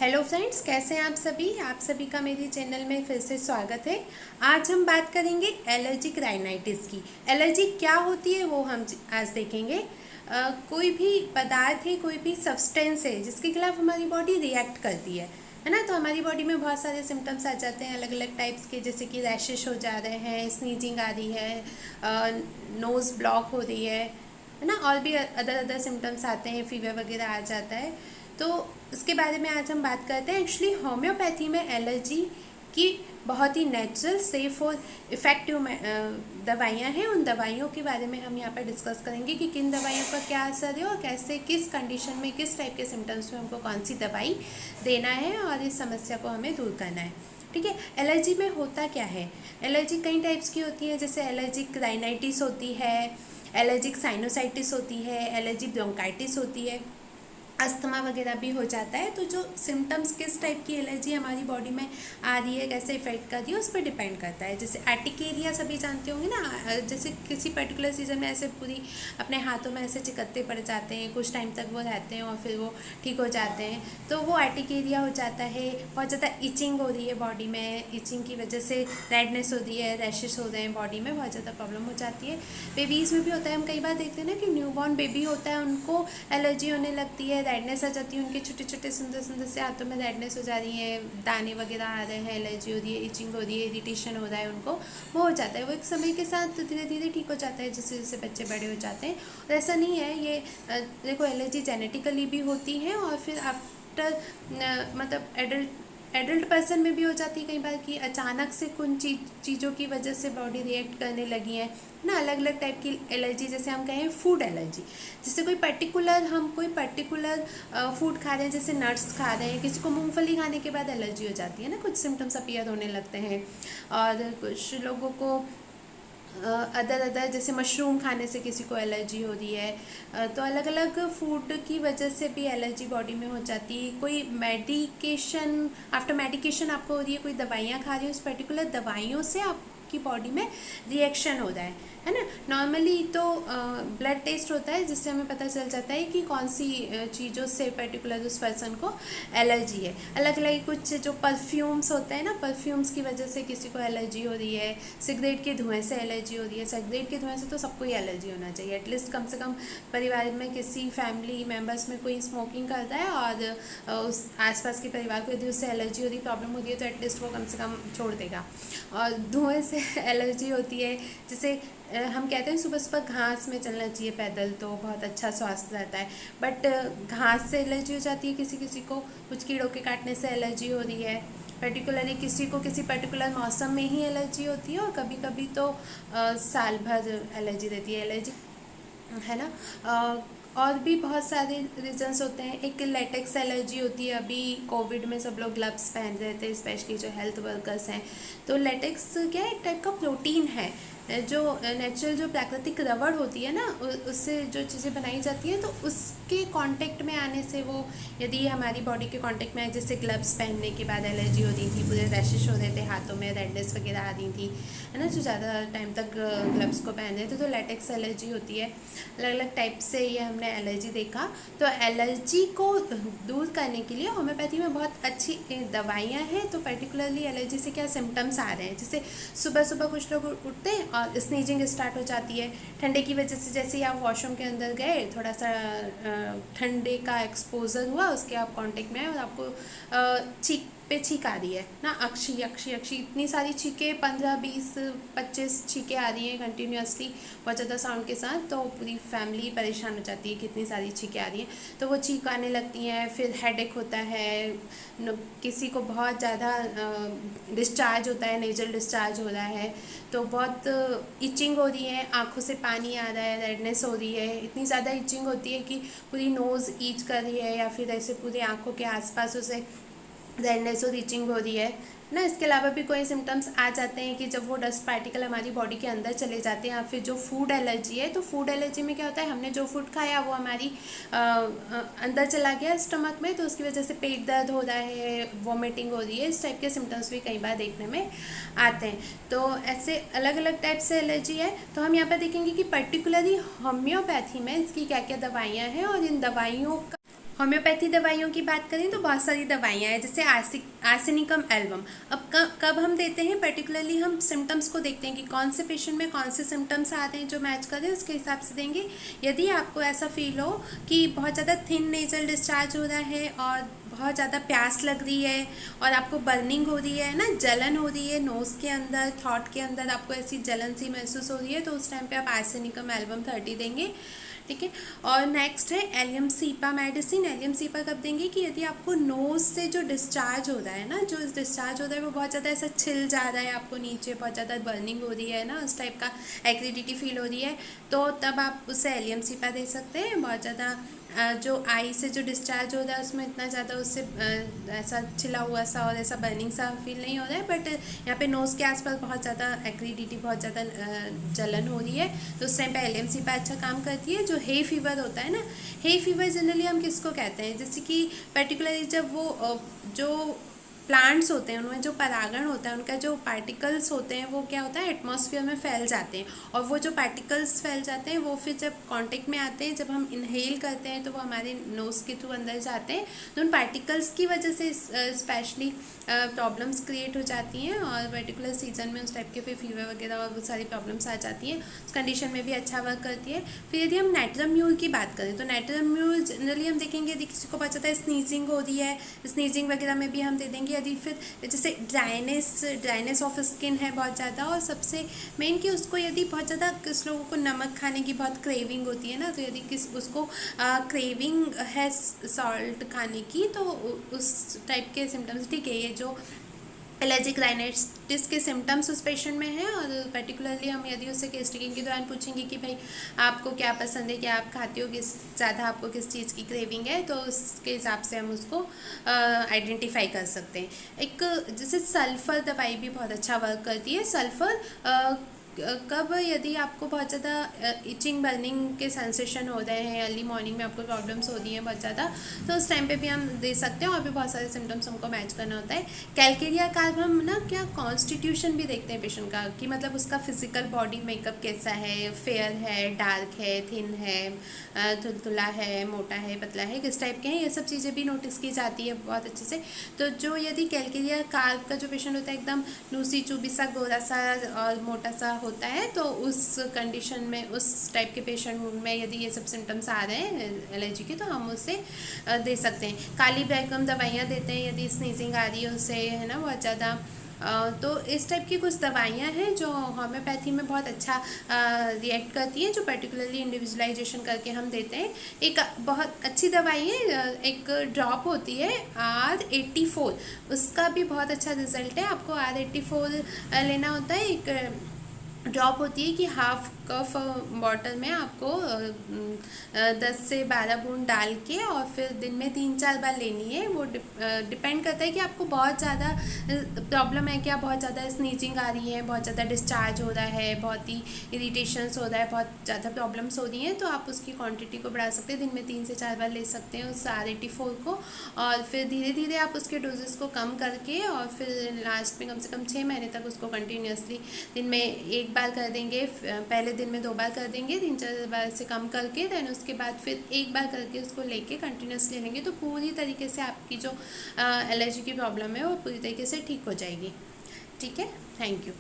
Hello friends, कैसे हैं आप सभी का मेरे चैनल में फिर से स्वागत है। आज हम बात करेंगे एलर्जिक राइनाइटिस की। एलर्जी क्या होती है वो हम आज देखेंगे। कोई भी पदार्थ है, कोई भी सब्सटेंस है जिसके खिलाफ हमारी बॉडी रिएक्ट करती है ना। तो हमारी बॉडी में बहुत सारे सिम्टम्स आ जाते हैं अलग अलग टाइप्स के, जैसे कि रैशेस हो जा रहे हैं, स्नीजिंग आ रही है, नोज़ ब्लॉक हो रही है ना, और भी अदर सिम्टम्स आते हैं, फीवर वगैरह आ जाता है। तो इसके बारे में आज हम बात करते हैं। एक्चुअली होम्योपैथी में एलर्जी की बहुत ही नेचुरल, सेफ और इफ़ेक्टिव दवाइयाँ हैं। उन दवाइयों के बारे में हम यहाँ पर डिस्कस करेंगे कि किन दवाइयों का क्या असर है और कैसे, किस कंडीशन में, किस टाइप के सिम्टम्स में हमको कौन सी दवाई देना है और इस समस्या को हमें दूर करना है। ठीक है। एलर्जी में होता क्या है? एलर्जी कई टाइप्स की होती है, जैसे एलर्जिक राइनाइटिस होती है, एलर्जिक साइनोसाइटिस होती है, एलर्जिक ब्रोंकाइटिस होती है, अस्थमा वगैरह भी हो जाता है। तो जो सिम्टम्स, किस टाइप की एलर्जी हमारी बॉडी में आ रही है, कैसे इफेक्ट कर रही है, उस पर डिपेंड करता है। जैसे एटिकेरिया सभी जानते होंगे ना, जैसे किसी पर्टिकुलर सीजन में ऐसे पूरी अपने हाथों में ऐसे चिकत्ते पड़ जाते हैं, कुछ टाइम तक वो रहते हैं और फिर वो ठीक हो जाते हैं, तो वो एटिकेरिया हो जाता है। बहुत ज़्यादा इचिंग हो रही है बॉडी में, इचिंग की वजह से रेडनेस हो रही है, रैशेस हो रहे हैं बॉडी में, बहुत ज़्यादा प्रॉब्लम हो जाती है। बेबीज़ में भी होता है, हम कई बार देखते हैं ना कि न्यूबॉर्न बेबी होता है, उनको एलर्जी होने लगती है, रेडनेस आ जाती है, उनके छोटे छोटे सुंदर सुंदर से हाथों में रेडनेस हो जा रही है, दाने वगैरह आ रहे हैं, एलर्जी हो रही है, इचिंग हो रही है, इरिटेशन हो रहा है, उनको वो हो जाता है। वो एक समय के साथ धीरे धीरे ठीक हो जाता है जैसे जैसे बच्चे बड़े हो जाते हैं। और ऐसा नहीं है, ये देखो एलर्जी जेनेटिकली भी होती है और फिर आफ्टर मतलब एडल्ट पर्सन में भी हो जाती है कई बार कि अचानक से कुछ चीज़ों की वजह से बॉडी रिएक्ट करने लगी है ना। अलग अलग टाइप की एलर्जी, जैसे हम कहें फूड एलर्जी, जैसे हम कोई पर्टिकुलर फूड खा रहे हैं, जैसे नट्स खा रहे हैं, किसी को मूंगफली खाने के बाद एलर्जी हो जाती है ना, कुछ सिम्टम्स अपीयर होने लगते हैं। और कुछ लोगों को अदर जैसे मशरूम खाने से किसी को एलर्जी हो रही है। तो अलग अलग फूड की वजह से भी एलर्जी बॉडी में हो जाती है। कोई मेडिकेशन, आफ्टर मेडिकेशन आपको हो रही है, कोई दवाइयाँ खा रही है, उस पर्टिकुलर दवाइयों से आपकी बॉडी में रिएक्शन हो रहा है ना। नॉर्मली तो ब्लड टेस्ट होता है जिससे हमें पता चल जाता है कि कौन सी चीज़ों से पर्टिकुलर उस पर्सन को एलर्जी है। अलग अलग कुछ जो परफ्यूम्स होते हैं ना, परफ्यूम्स की वजह से किसी को एलर्जी हो रही है, सिगरेट के धुएं से एलर्जी हो रही है। सिगरेट के धुएं से तो सबको ही एलर्जी होना चाहिए, एटलीस्ट कम से कम परिवार में किसी फैमिली मेम्बर्स में कोई स्मोकिंग करता है और उस आसपास के परिवार को यदि उससे एलर्जी हो रही, प्रॉब्लम हो रही है, तो एटलीस्ट वो कम से कम छोड़ देगा। और धुएँ से एलर्जी होती है, जैसे हम कहते हैं सुबह सुबह घास में चलना चाहिए पैदल, तो बहुत अच्छा स्वास्थ्य रहता है, बट घास से एलर्जी हो जाती है किसी किसी को, कुछ कीड़ों के काटने से एलर्जी हो रही है, पर्टिकुलरली किसी को किसी पर्टिकुलर मौसम में ही एलर्जी होती है, और कभी कभी तो साल भर एलर्जी रहती है, एलर्जी है ना। और भी बहुत सारे रीजंस होते हैं। एक लेटेक्स एलर्जी होती है, अभी कोविड में सब लोग ग्लव्स पहन रहे थे, स्पेशली जो हेल्थ वर्कर्स हैं। तो लेटेक्स क्या है, एक टाइप का प्रोटीन है, जो नेचुरल जो प्राकृतिक रबड़ होती है ना, उससे जो चीज़ें बनाई जाती हैं, तो उसके कांटेक्ट में आने से वो, यदि हमारी बॉडी के कांटेक्ट में आए, जैसे ग्लव्स पहनने के बाद एलर्जी हो रही थी, पूरे रैशेस हो रहे थे हाथों में, रेडनेस वगैरह आ रही थी, है ना, जो ज़्यादा टाइम तक ग्लव्स को पहन रहे थे, तो लेटेक्स एलर्जी होती है। अलग अलग टाइप से ये हमने एलर्जी देखा। तो एलर्जी को दूर करने के लिए होम्योपैथी में बहुत अच्छी दवाइयाँ हैं। तो पर्टिकुलरली एलर्जी से क्या सिम्टम्स आ रहे हैं, जैसे सुबह सुबह कुछ लोग उठते हैं और स्नीजिंग स्टार्ट हो जाती है ठंडे की वजह से। जैसे ही आप वॉशरूम के अंदर गए, थोड़ा सा ठंडे का एक्सपोजर हुआ, उसके आप कांटेक्ट में आए और आपको छींक पे छींक आ रही है ना, अक्षी अक्षी अक्षी, इतनी सारी छींकें, 15 20 25 छींकें आ रही हैं कंटिन्यूसली, बहुत ज़्यादा साउंड के साथ, तो पूरी फैमिली परेशान हो जाती है कि इतनी सारी छींकें आ रही हैं। तो वो छींक आने लगती हैं, फिर हेडेक होता है, किसी को बहुत ज़्यादा डिस्चार्ज होता है, नेजल डिस्चार्ज हो रहा है, तो बहुत इचिंग हो रही है, आँखों से पानी आ रहा है, रेडनेस हो रही है, इतनी ज़्यादा इचिंग होती है कि पूरी नोज़ ईच कर रही है, या फिर ऐसे पूरे आँखों के आसपास उसे रेडनेस और रीचिंग हो रही है ना। इसके अलावा भी कोई सिम्टम्स आ जाते हैं कि जब वो डस्ट पार्टिकल हमारी बॉडी के अंदर चले जाते हैं, या फिर जो फूड एलर्जी है, तो फूड एलर्जी में क्या होता है, हमने जो फूड खाया वो हमारी अंदर चला गया स्टमक में, तो उसकी वजह से पेट दर्द हो रहा है, वॉमिटिंग हो रही है, इस टाइप के सिम्टम्स भी कई बार देखने में आते हैं। तो ऐसे अलग अलग टाइप से एलर्जी है। तो हम यहाँ पर देखेंगे कि पर्टिकुलरली होम्योपैथी में इसकी क्या क्या दवाइयाँ हैं और इन दवाइयों होम्योपैथी दवाइयों की बात करें तो बहुत सारी दवाइयाँ हैं, जैसे आर्सेनिकम एल्बम। अब कब हम देते हैं, पर्टिकुलरली हम सिम्टम्स को देखते हैं कि कौन से पेशेंट में कौन से सिम्टम्स आते हैं जो मैच करें, उसके हिसाब से देंगे। यदि आपको ऐसा फील हो कि बहुत ज़्यादा थिन नेजल डिस्चार्ज हो रहा है और बहुत ज़्यादा प्यास लग रही है और आपको बर्निंग हो रही है ना, जलन हो रही है नोज़ के अंदर, थ्रॉट के अंदर आपको ऐसी जलन सी महसूस हो रही है, तो उस टाइम पे आप आर्सेनिकम एल्बम 30 देंगे। ठीक है। और नेक्स्ट है allium cepa medicine. Allium cepa कब देंगे कि यदि आपको नोज़ से जो डिस्चार्ज हो रहा है ना, जो डिस्चार्ज हो रहा है वो बहुत ज़्यादा ऐसा छिल जा रहा है आपको नीचे, बहुत ज़्यादा बर्निंग हो रही है ना, उस टाइप का एक्रिडिटी फील हो रही है, तो तब आप उसे एलियम सीपा दे सकते हैं। बहुत ज़्यादा जो आई से जो डिस्चार्ज हो रहा है उसमें इतना ज़्यादा उससे ऐसा छिला हुआ सा और ऐसा बर्निंग सा फील नहीं हो रहा है, बट यहाँ पे नोज़ के आसपास बहुत ज़्यादा एक्रिडिटी, बहुत ज़्यादा जलन हो रही है, तो उस टाइम पे एलियम सीपा अच्छा काम करती है। जो हे फीवर होता है ना, हे फीवर जनरली हम किसको कहते हैं, जैसे कि पर्टिकुलरली जब वो जो प्लांट्स होते हैं उनमें जो परागण होता है, उनका जो पार्टिकल्स होते हैं वो क्या होता है, एटमॉस्फेयर में फैल जाते हैं, और वो जो पार्टिकल्स फैल जाते हैं वो फिर जब कांटेक्ट में आते हैं, जब हम इनहेल करते हैं तो वो हमारे नोज़ के थ्रू अंदर जाते हैं, तो उन पार्टिकल्स की वजह से स्पेशली प्रॉब्लम्स क्रिएट हो जाती हैं, और पर्टिकुलर सीजन में उस टाइप के फिर फीवर वगैरह और बहुत सारी प्रॉब्लम्स आ जाती हैं। उस कंडीशन में भी अच्छा वर्क करती है। फिर यदि हम नाइट्रम्यूल की बात करें तो नाइट्रम्यूल जनरली हम देखेंगे यदि किसी को पता चलता है स्नीजिंग हो रही है, स्नीजिंग वगैरह में भी हम दे देंगे। यदि फिर जैसे ड्राइनेस ऑफ स्किन है बहुत ज़्यादा, और सबसे मेन कि उसको यदि बहुत ज़्यादा किस लोगों को नमक खाने की बहुत क्रेविंग होती है ना, तो यदि उसको क्रेविंग है सॉल्ट खाने की, तो उस टाइप के सिम्टम्स, ठीक है, ये जो एलर्जिक राइनाइटिस के सिम्टम्स उस पेशेंट में है, और पर्टिकुलरली हम यदि उससे केस टेकिंग के दौरान पूछेंगे कि भाई आपको क्या पसंद है, क्या आप खाते हो, किस ज़्यादा आपको किस चीज़ की क्रेविंग है, तो उसके हिसाब से हम उसको आइडेंटिफाई कर सकते हैं। एक जैसे सल्फ़र दवाई भी बहुत अच्छा वर्क करती है। सल्फ़र कब, यदि आपको बहुत ज़्यादा इचिंग बर्निंग के सेंसेशन हो रहे हैं, अर्ली मॉर्निंग में आपको प्रॉब्लम्स हो रही हैं बहुत ज़्यादा, तो उस टाइम पे भी हम दे सकते हैं। और भी बहुत सारे सिम्टम्स हमको मैच करना होता है। कैलकेरिया कार्ब हम ना क्या कॉन्स्टिट्यूशन भी देखते हैं पेशेंट का, कि मतलब उसका फिजिकल बॉडी मेकअप कैसा है, फेयर है, डार्क है, थिन है, थुलथुला है, मोटा है, पतला है, किस टाइप के हैं, ये सब चीज़ें भी नोटिस की जाती है बहुत अच्छे से। तो जो यदि कैलकेरिया कार्ब का जो पेशेंट होता है एकदम लूसी चूबी सा, गोरा सा और मोटा सा होता है, तो उस कंडीशन में, उस टाइप के पेशेंट में यदि ये सब सिम्टम्स आ रहे हैं एलर्जी के, तो हम उसे दे सकते हैं। काली ब्रैकम दवाइयाँ देते हैं यदि स्नीजिंग आ रही है उससे, है ना, बहुत ज़्यादा। तो इस टाइप की कुछ दवाइयाँ हैं जो होम्योपैथी में बहुत अच्छा रिएक्ट करती हैं, जो पर्टिकुलरली इंडिविजुअलाइजेशन करके हम देते हैं। एक बहुत अच्छी दवाई है, एक ड्रॉप होती है R84, उसका भी बहुत अच्छा रिजल्ट है। आपको R84 लेना होता है। एक ड्रॉप होती है कि हाफ कप बॉटल में आपको 10 से 12 बूंद डाल के और फिर दिन में 3-4 बार लेनी है। वो डिपेंड करता है कि आपको बहुत ज़्यादा प्रॉब्लम है क्या, बहुत ज़्यादा स्नीजिंग आ रही है, बहुत ज़्यादा डिस्चार्ज हो रहा है, बहुत ही इरिटेशंस हो रहा है, बहुत ज़्यादा प्रॉब्लम्स हो रही हैं, तो आप उसकी क्वांटिटी को बढ़ा सकते हैं। दिन में 3 से 4 बार ले सकते हैं उस R84 को, और फिर धीरे धीरे आप उसके डोजेस को कम करके, और फिर लास्ट में कम से कम 6 महीने तक उसको कंटिन्यूसली दिन में 1 बार कर देंगे, पहले दिन में 2 बार कर देंगे, 3-4 बार से कम करके, देन उसके बाद फिर 1 बार करके उसको लेके कंटिन्यूस ले लेंगे, तो पूरी तरीके से आपकी जो एलर्जी की प्रॉब्लम है वो पूरी तरीके से ठीक हो जाएगी। ठीक है, थैंक यू।